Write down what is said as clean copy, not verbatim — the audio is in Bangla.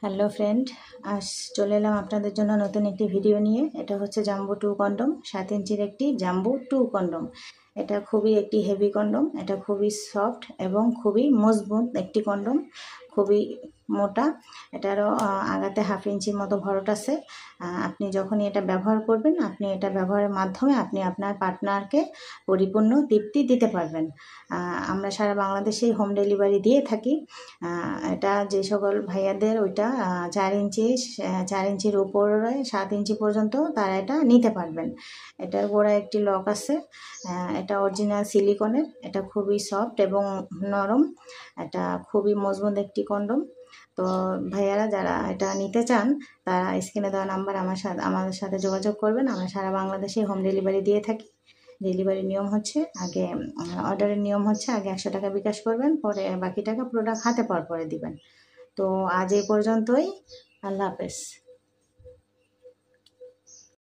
হ্যালো ফ্রেন্ড, আজ চলে এলাম আপনাদের জন্য নতুন একটি ভিডিও নিয়ে। এটা হচ্ছে জাম্বো 2 কন্ডম, 7 ইঞ্চির একটি জাম্বো 2 কন্ডম। এটা খুবই একটি হেভি কন্ডম, এটা খুবই সফট এবং খুবই মজবুত একটি কন্ডম, খুবই মোটা। এটারও আগাতে 1/2 ইঞ্চির মতো ভরট আছে। আপনি যখনই এটা ব্যবহার করবেন, আপনি এটা ব্যবহারের মাধ্যমে আপনি আপনার পার্টনারকে পরিপূর্ণ তৃপ্তি দিতে পারবেন। আমরা সারা বাংলাদেশেই হোম ডেলিভারি দিয়ে থাকি। এটা যে সকল ভাইয়াদের ওইটা 4 ইঞ্চির উপরে 7 ইঞ্চি পর্যন্ত তারা এটা নিতে পারবেন। এটার গোড়ায় একটি লক আছে। এটা অরিজিনাল সিলিকনের। এটা খুবই সফট এবং নরম। এটা খুবই মজবুত একটি কন্ডম। তো ভাইয়ারা যারা এটা নিতে চান তারা স্ক্রিনে দেওয়া নাম্বার আমাদের সাথে যোগাযোগ করবেন। আমরা সারা বাংলাদেশে হোম ডেলিভারি দিয়ে থাকি। ডেলিভারির নিয়ম হচ্ছে অর্ডারের নিয়ম হচ্ছে আগে 100 টাকা বিকাশ করবেন, পরে বাকি টাকা প্রোডাক্ট হাতে পাওয়ার পরে দিবেন। তো আজ এই পর্যন্তই। আল্লাহ হাফেজ।